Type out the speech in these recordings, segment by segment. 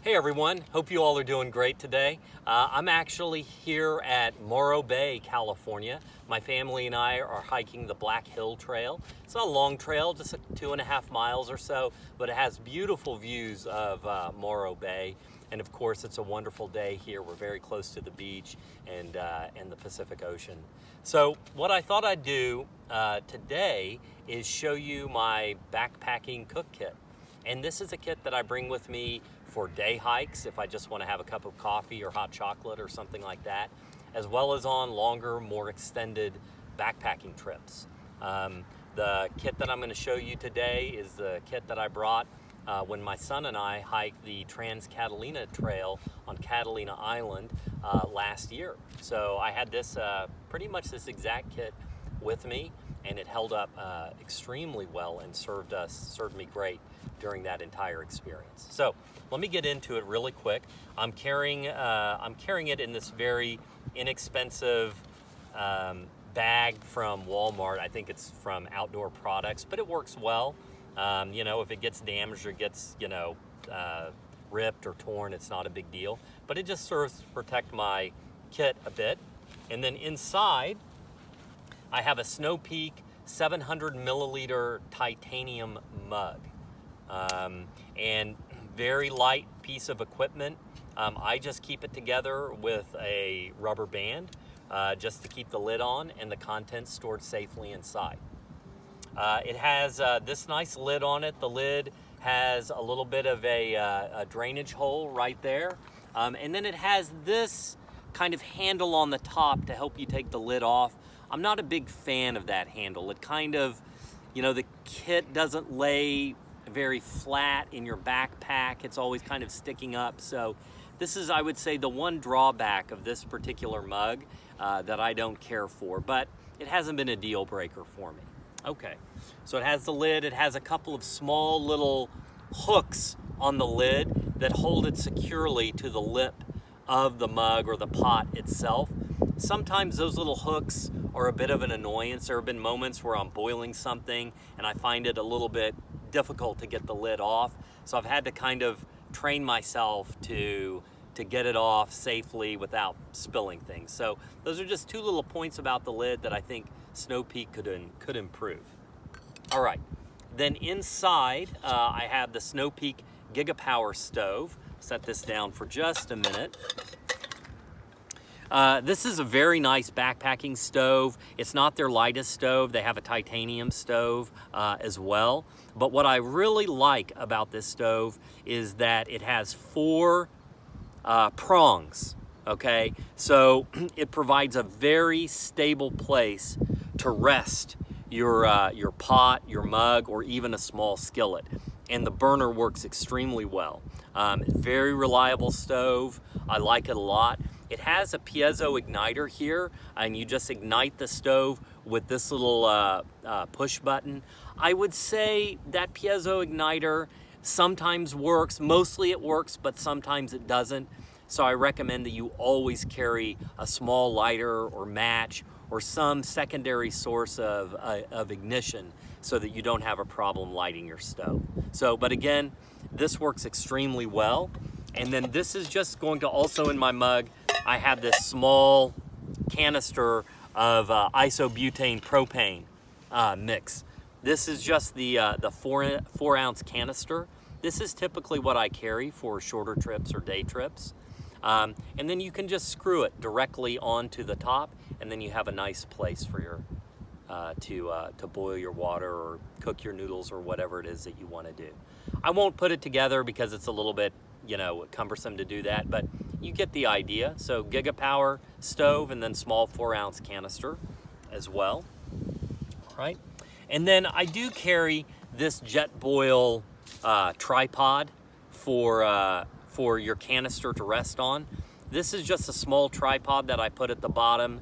Hey everyone, hope you all are doing great today. I'm actually here at Morro Bay, California. My family and I are hiking the Black Hill Trail. It's not a long trail, just 2.5 miles or so, but it has beautiful views of Morro Bay. And of course, it's a wonderful day here. We're very close to the beach and the Pacific Ocean. So what I thought I'd do today is show you my backpacking cook kit. And this is a kit that I bring with me for day hikes if I just want to have a cup of coffee or hot chocolate or something like that, as well as on longer, more extended backpacking trips. The kit that I'm going to show you today is the kit that I brought when my son and I hiked the Trans-Catalina Trail on Catalina Island last year. So I had this pretty much this exact kit with me, and it held up extremely well and served me great during that entire experience. So let me get into it really quick. I'm carrying it in this very inexpensive bag from Walmart. I think it's from Outdoor Products, but it works well. If it gets damaged or gets ripped or torn, it's not a big deal. But it just serves to protect my kit a bit. And then inside, I have a Snow Peak 700 milliliter titanium mug. And very light piece of equipment. I just keep it together with a rubber band just to keep the lid on and the contents stored safely inside. It has this nice lid on it. The lid has a little bit of a drainage hole right there. And then it has this kind of handle on the top to help you take the lid off. I'm not a big fan of that handle. It kind of, the kit doesn't lay very flat in your backpack. It's always kind of sticking up. So this is, I would say, the one drawback of this particular mug that I don't care for, but it hasn't been a deal breaker for me. Okay, so it has the lid. It has a couple of small little hooks on the lid that hold it securely to the lip of the mug or the pot itself. Sometimes those little hooks are a bit of an annoyance. There have been moments where I'm boiling something and I find it a little bit difficult to get the lid off. So I've had to kind of train myself to get it off safely without spilling things. So those are just two little points about the lid that I think Snow Peak could improve. All right, then inside I have the Snow Peak Giga Power stove. Set this down for just a minute. This is a very nice backpacking stove. It's not their lightest stove. They have a titanium stove as well. But what I really like about this stove is that it has 4 prongs, okay? So it provides a very stable place to rest your pot, your mug, or even a small skillet. And the burner works extremely well. Very reliable stove. I like it a lot. It has a piezo igniter here, and you just ignite the stove with this little push button. I would say that piezo igniter sometimes works. Mostly it works, but sometimes it doesn't. So I recommend that you always carry a small lighter or match or some secondary source of ignition so that you don't have a problem lighting your stove. But again, this works extremely well. And then this is just going to also, in my mug, I have this small canister of isobutane propane mix. This is just the 4 ounce canister. This is typically what I carry for shorter trips or day trips. And then you can just screw it directly onto the top, and then you have a nice place for your to boil your water or cook your noodles or whatever it is that you want to do. I won't put it together because it's a little bit cumbersome to do that, but you get the idea. So Giga Power stove and then small 4 ounce canister as well. All right. And then I do carry this Jetboil tripod for your canister to rest on. This is just a small tripod that I put at the bottom.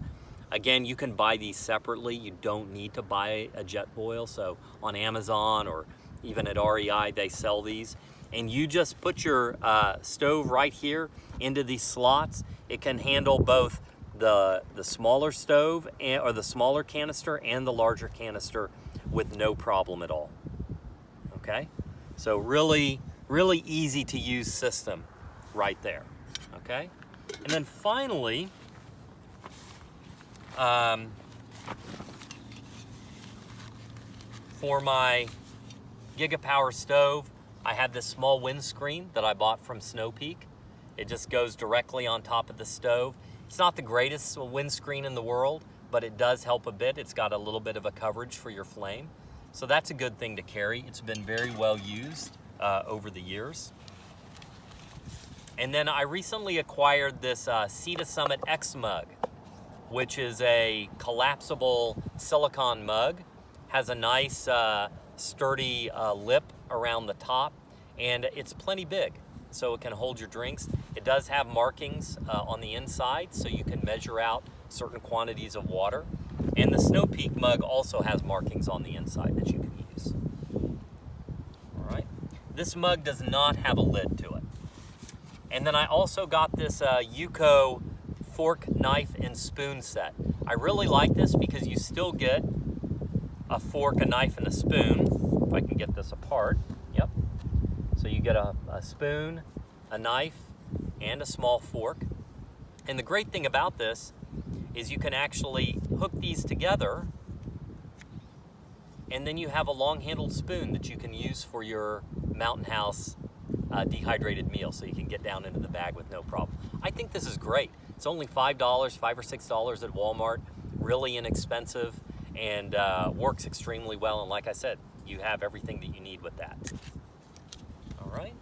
Again, you can buy these separately. You don't need to buy a Jetboil. So on Amazon or even at REI, they sell these. And you just put your stove right here into these slots. It can handle both the smaller stove or the smaller canister and the larger canister with no problem at all. Okay, so really easy to use system. right there, okay? And then finally, for my Giga Power stove, I have this small windscreen that I bought from Snow Peak. It just goes directly on top of the stove. It's not the greatest windscreen in the world, but it does help a bit. It's got a little bit of a coverage for your flame. So that's a good thing to carry. It's been very well used over the years. And then I recently acquired this Sea to Summit X mug, which is a collapsible silicone mug. Has a nice sturdy lip around the top, and it's plenty big, so it can hold your drinks. It does have markings on the inside, so you can measure out certain quantities of water. And the Snow Peak mug also has markings on the inside that you can use. All right. This mug does not have a lid to it. And then I also got this Yuko fork, knife, and spoon set. I really like this because you still get a fork, a knife, and a spoon. If I can get this apart. Yep. So you get a spoon, a knife, and a small fork. And the great thing about this is you can actually hook these together, and then you have a long-handled spoon that you can use for your Mountain House dehydrated meal, so you can get down into the bag with no problem. I think this is great. It's only $5, $5 or $6 at Walmart, really inexpensive, and works extremely well. And like I said, you have everything that you need with that. All right.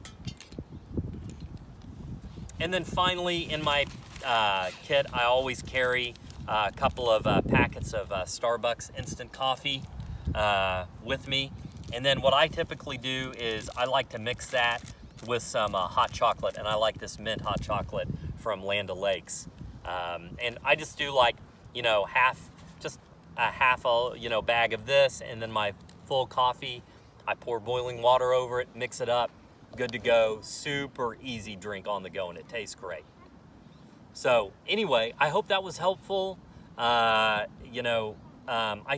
And then finally, in my kit, I always carry a couple of packets of Starbucks instant coffee with me. And then what I typically do is I like to mix that with some hot chocolate, and I like this mint hot chocolate from Land O'Lakes. And I just do like, just a half a bag of this, and then my full coffee. I pour boiling water over it, mix it up, good to go. Super easy drink on the go, and it tastes great. So anyway, I hope that was helpful. I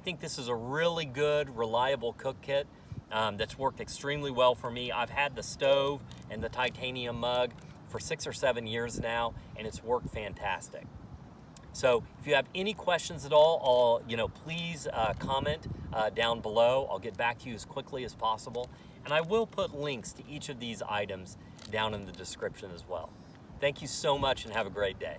think this is a really good, reliable cook kit that's worked extremely well for me. I've had the stove and the titanium mug for 6 or 7 years now, and it's worked fantastic. So if you have any questions at all, please comment down below. I'll get back to you as quickly as possible. And I will put links to each of these items down in the description as well. Thank you so much, and have a great day.